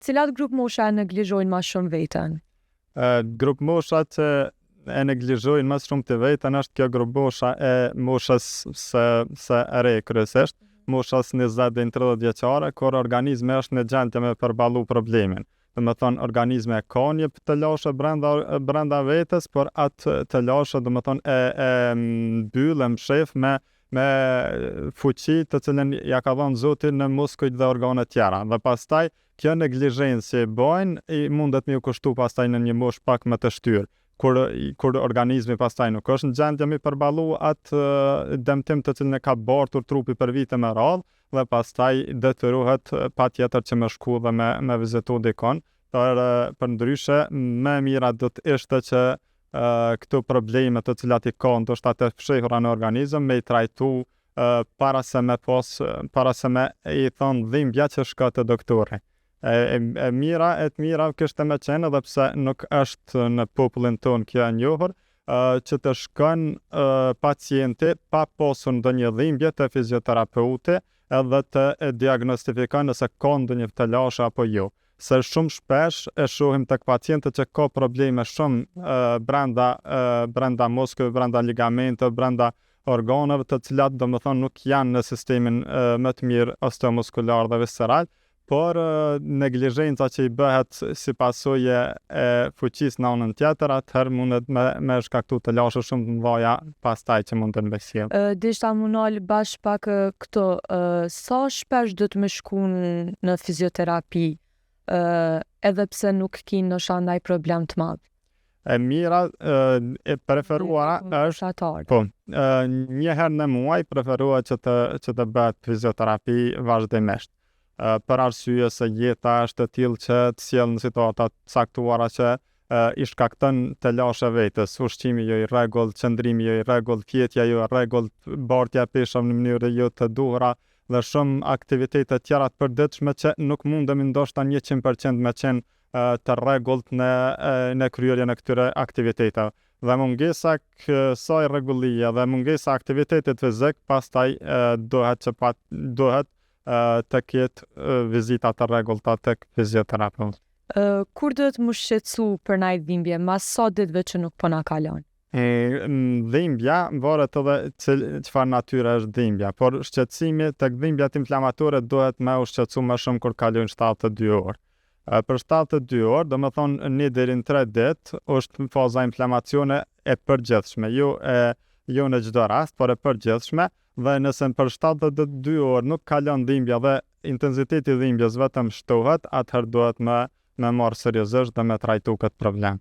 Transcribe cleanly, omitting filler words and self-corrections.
Cilat grup mosha e neglizhojnë më shumë veten? Grup mosha që e neglizhojnë më shumë të veten është kjo grup mosha e moshës së re kryesisht, moshës 20 deri në 30 vjeçare, kur organizmi është në gjendje me përballu problemin. Do të thonë organizmi ka një të lashë brenda vetes, por atë të lashë do të thonë e mbyll, e mshef me fuqi të cilën ja ka dhënë Zoti në muskujt dhe organet tjera. Dhe pastaj kjo neglizhencë që bojnë i mundet me u kushtu pastaj në një moshë pak më të shtyrë, kur organizmi pastaj nuk është në gjendje me përballu atë dëmtim të cilën e ka bartur trupi për vite me radhë, dhe pastaj detyrohet patjetër që me shku dhe me vizitu dikon, për ndryshe më mira do të ishte që këto probleme të cilat i ka ndoshta të fshehura në organizëm me i trajtu para se me i thon dhimbja që shko te doktori. E mira kishte me qenë, edhe pse nuk është në popullin ton kjo e njohur, që të shkon pacienti pa pasur ndonjë dhimbje te fizioterapeuti edhe të diagnostifikon nëse ka ndonjë të lashë apo jo. Se shumë shpesh e shohim tek pacientët që ka probleme shumë brenda muskujve, brenda ligamenteve, brenda organeve, të cilat domethënë nuk janë në sistemin më të mirë osteomuskular dhe visceral, por neglizhenca që i bëhet si pasojë e fuqisë në anën tjetër, atëherë mundet me shkaktu të lashë shumë të mëdha pastaj që mund të mbesjell. Deshta munal bash pak këto, sa shpesh do të më shku në fizioterapi, edhe pse nuk ki ndoshta ndaj problem të madh? E mira, e preferuara është një herë në muaj preferohet që të bëhet fizioterapi vazhdimisht. Për arsye se jeta është e tillë që të sjell në situata të caktuara që i shkakton të lashë vetes, ushqimi jo i rregull, qëndrimi jo i rregull, fjetja jo e rregull, bartja e peshave në mënyrë jo të duhura dhe shumë aktivitete tjera të përditshme që nuk mundemi ndoshta 100% me qenë të rregullt në kryerjen e këtyre aktiviteteve. Dhe mungesa kësaj rregullie dhe mungesa aktivitetit fizik pastaj duhet të ketë vizita të rregullta tek fizioterapeut. Kur duhet më shqetësu për ndaj dhimbje, mas sa ditëve që nuk po na kalon? Dhimbja varet edhe çfarë natyre është dhimbja, por shqetësimi tek dhimbjat inflamatore duhet me u shqetësu më shumë kur kalojnë 72 orë. Për 72 orë, do me thonë 1 deri në 3 ditë, është faza inflamacione e përgjithshme, jo në çdo rast, por e përgjithshme, dhe nëse për 72 orë nuk kalon dhimbja dhe intensiteti i dhimbjes vetëm shtohet, atëherë duhet me marrë seriozisht dhe me trajtu këtë problem.